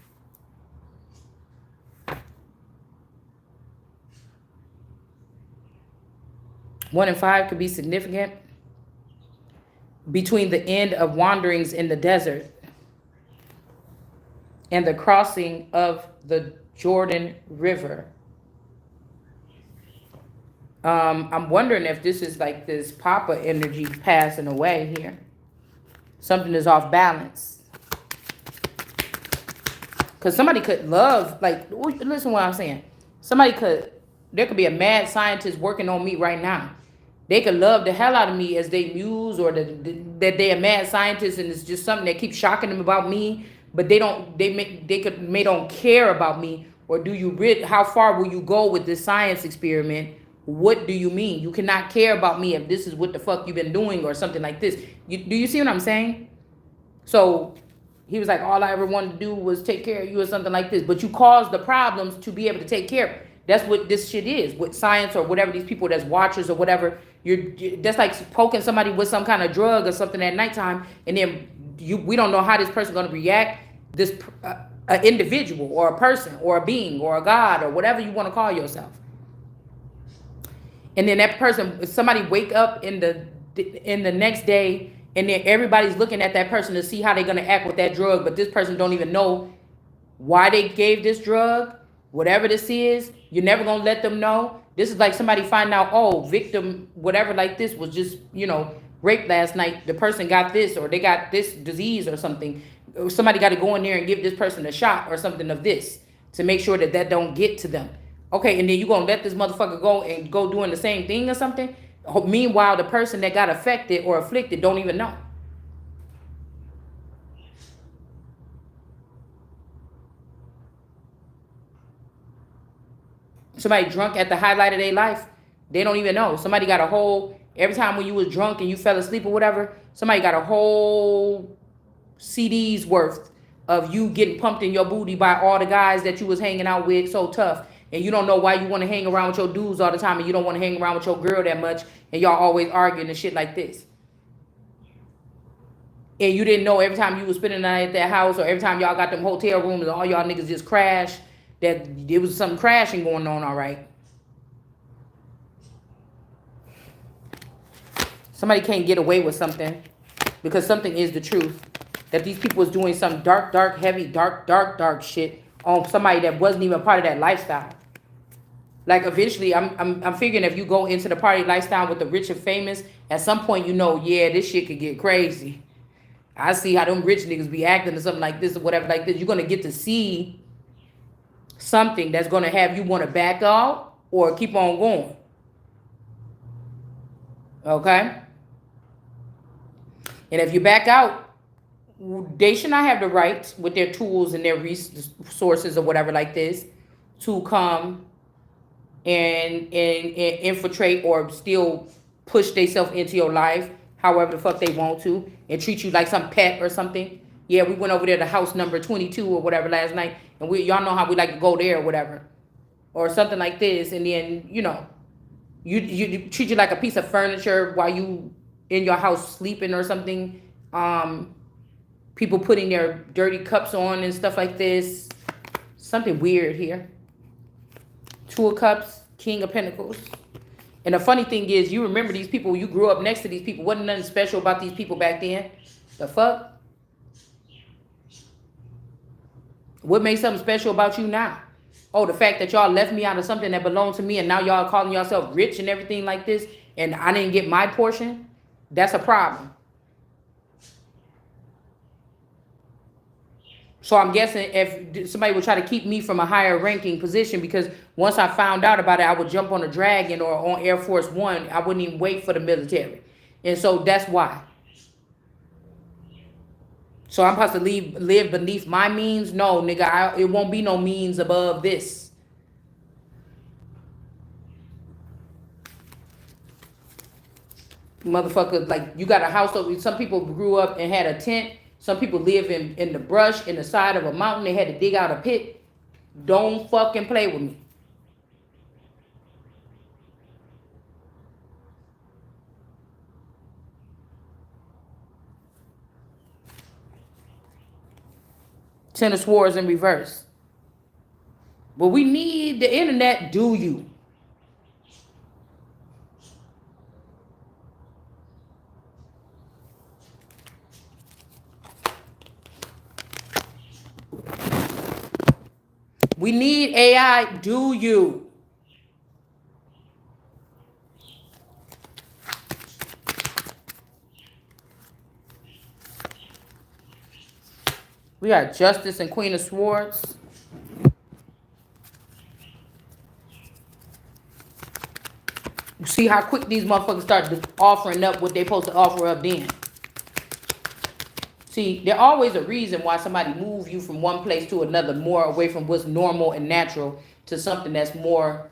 One and five could be significant between the end of wanderings in the desert and the crossing of the Jordan River. I'm wondering if this is like this Papa energy passing away here. Something is off balance. Because somebody could love, like, listen to what I'm saying. There could be a mad scientist working on me right now. They could love the hell out of me as they muse, or that they're a mad scientist and it's just something that keeps shocking them about me, but they don't care about me. Or how far will you go with this science experiment? What do you mean? You cannot care about me if this is what the fuck you've been doing or something like this. Do you see what I'm saying? So he was like, all I ever wanted to do was take care of you or something like this. But you caused the problems to be able to take care of it. That's what this shit is with science or whatever. These people that's watchers or whatever. That's like poking somebody with some kind of drug or something at nighttime, and then we don't know how this person going to react. This an individual or a person or a being or a god or whatever you want to call yourself. And then that person, somebody wake up in the next day, and then everybody's looking at that person to see how they're gonna act with that drug, but this person don't even know why they gave this drug, whatever this is. You're never gonna let them know. This is like somebody find out, oh, victim, whatever like this was just, raped last night. The person got this, or they got this disease or something. Somebody got to go in there and give this person a shot or something of this to make sure that don't get to them. Okay, and then you gonna let this motherfucker go doing the same thing or something? Meanwhile, the person that got affected or afflicted don't even know. Somebody drunk at the highlight of their life, they don't even know. Somebody got a whole, every time when you was drunk and you fell asleep or whatever, somebody got a whole CD's worth of you getting pumped in your booty by all the guys that you was hanging out with so tough. And you don't know why you want to hang around with your dudes all the time, and you don't want to hang around with your girl that much, and y'all always arguing and shit like this. And you didn't know every time you was spending the night at that house, or every time y'all got them hotel rooms and all y'all niggas just crash, that there was some crashing going on, all right? Somebody can't get away with something because something is the truth. That these people was doing some dark, heavy, dark shit on somebody that wasn't even part of that lifestyle. Like eventually, I'm figuring if you go into the party lifestyle with the rich and famous, at some point yeah, this shit could get crazy. I see how them rich niggas be acting or something like this or whatever like this. You're gonna get to see something that's gonna have you want to back out or keep on going. Okay? And if you back out, they should not have the right with their tools and their resources or whatever like this to come and infiltrate or still push themselves into your life however the fuck they want to and treat you like some pet or something. Yeah, we went over there to house number 22 or whatever last night, and y'all know how we like to go there or whatever, or something like this, and then you treat you like a piece of furniture while you in your house sleeping or something. People putting their dirty cups on and stuff like this. Something weird here. Two of Cups, King of Pentacles. And the funny thing is, you remember these people, you grew up next to these people. Wasn't nothing special about these people back then. The fuck? What makes something special about you now? Oh, the fact that y'all left me out of something that belonged to me, and now y'all calling yourself rich and everything like this, and I didn't get my portion? That's a problem. So I'm guessing if somebody would try to keep me from a higher ranking position, because once I found out about it, I would jump on a Dragon or on Air Force One. I wouldn't even wait for the military. And so that's why. So I'm supposed to live beneath my means? No, nigga, it won't be no means above this. Motherfucker, like, you got a house over. Some people grew up and had a tent. Some people live in the brush, in the side of a mountain. They had to dig out a pit. Don't fucking play with me. Ten of Swords in reverse. But we need the internet, do you? We need AI, do you? We got Justice and Queen of Swords. See how quick these motherfuckers start offering up what they supposed to offer up then. See, there's always a reason why somebody move you from one place to another, more away from what's normal and natural to something that's more,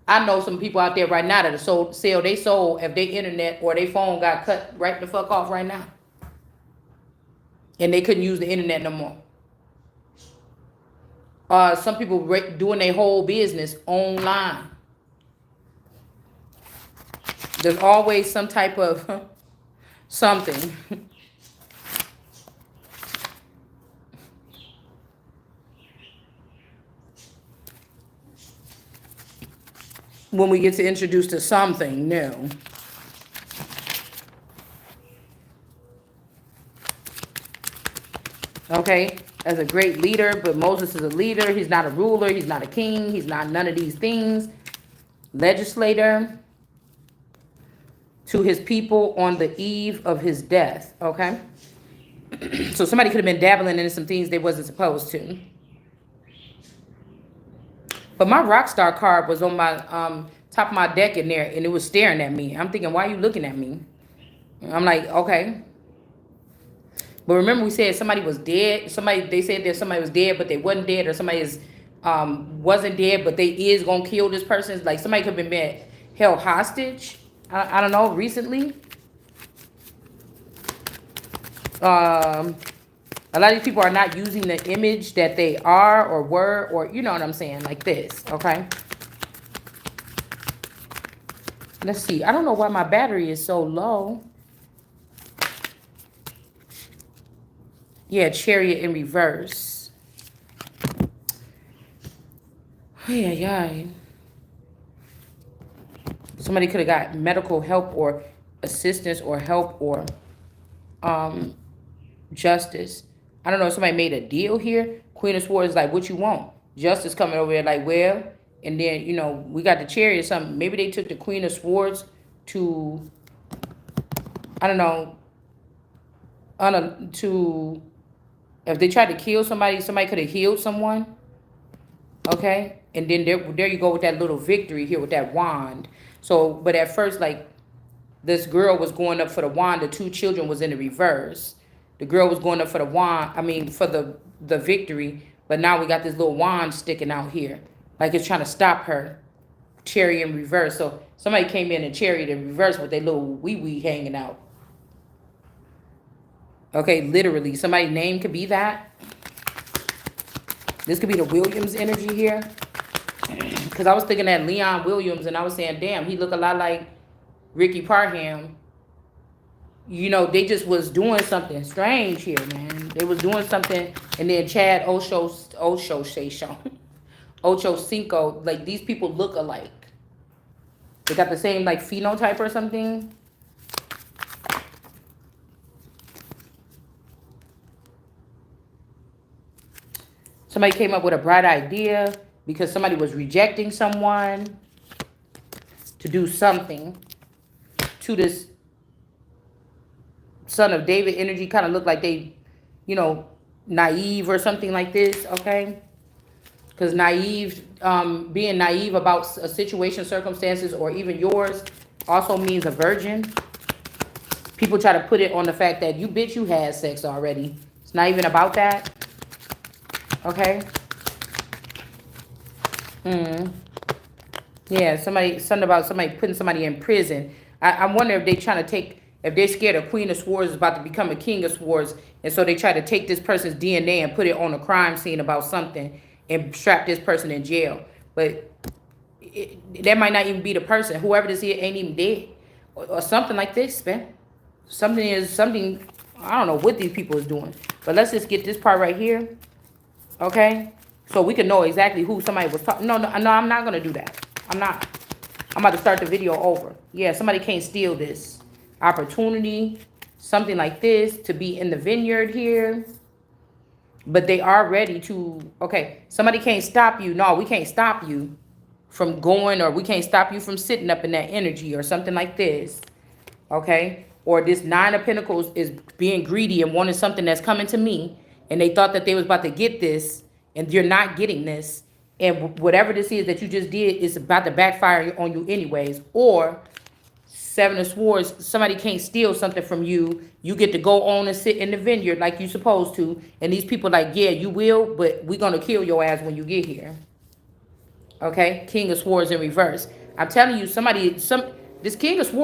I know some people out there right now that are sell they soul if their internet or their phone got cut right the fuck off right now. And they couldn't use the internet no more. Some people doing their whole business online. There's always some type of something. When we get to introduce to something new. Okay, as a great leader, but Moses is a leader. He's not a ruler. He's not a king. He's not none of these things. Legislator to his people on the eve of his death. Okay, so somebody could have been dabbling in some things they wasn't supposed to. But my rock star card was on my top of my deck in there, and it was staring at me. I'm thinking, why are you looking at me? I'm like, okay. But remember, we said somebody was dead. They said that somebody was dead, but they wasn't dead, or somebody wasn't dead, but they is gonna kill this person. Like somebody could have been held hostage. I don't know. Recently, a lot of these people are not using the image that they are or were, or you know what I'm saying, like this. Okay. Let's see. I don't know why my battery is so low. Yeah, Chariot in reverse. Yeah. Somebody could have got medical help or assistance or help or justice. I don't know. Somebody made a deal here. Queen of Swords is like, what you want? Justice coming over there like, well, and then, you know, we got the Chariot or something. Maybe they took the Queen of Swords to, I don't know, to, if they tried to kill somebody, somebody could have healed someone. Okay? And then there you go with that little victory here with that wand. So, but at first, like, this girl was going up for the wand. The two children was in the reverse. The girl was going up for the wand, for the victory. But now we got this little wand sticking out here. Like it's trying to stop her. Chariot in reverse. So somebody came in and Chariot in reverse with their little wee-wee hanging out. Okay, literally. Somebody's name could be that. This could be the Williams energy here. Because I was thinking that Leon Williams, and I was saying, damn, he look a lot like Ricky Parham. You know, they just was doing something strange here, man. They was doing something, and then Chad Ocho Cinco, like these people look alike. They got the same like phenotype or something. Somebody came up with a bright idea because somebody was rejecting someone to do something to this son of David energy. Kind of look like they, you know, naive or something like this, okay? Because naive, being naive about a situation, circumstances, or even yours also means a virgin. People try to put it on the fact that you bitch, you had sex already. It's not even about that. Okay. Yeah, something about somebody putting somebody in prison. I wonder if they trying to take, if they're scared a Queen of Swords is about to become a King of Swords, and so they try to take this person's DNA and put it on a crime scene about something and strap this person in jail. But that might not even be the person. Whoever this is ain't even dead, or something like this, man. Something, I don't know what these people is doing. But let's just get this part right here. Okay? So we can know exactly who somebody was talking. No, I'm not going to do that. I'm not. I'm about to start the video over. Yeah, somebody can't steal this opportunity. Something like this to be in the vineyard here. But they are ready to, okay, somebody can't stop you. No, we can't stop you from going, or we can't stop you from sitting up in that energy or something like this. Okay? Or this Nine of Pentacles is being greedy and wanting something that's coming to me. And they thought that they was about to get this, and you're not getting this. And whatever this is that you just did is about to backfire on you anyways. Or Seven of Swords, somebody can't steal something from you. You get to go on and sit in the vineyard like you're supposed to. And these people like, yeah, you will, but we're going to kill your ass when you get here. Okay, King of Swords in reverse. I'm telling you, this King of Swords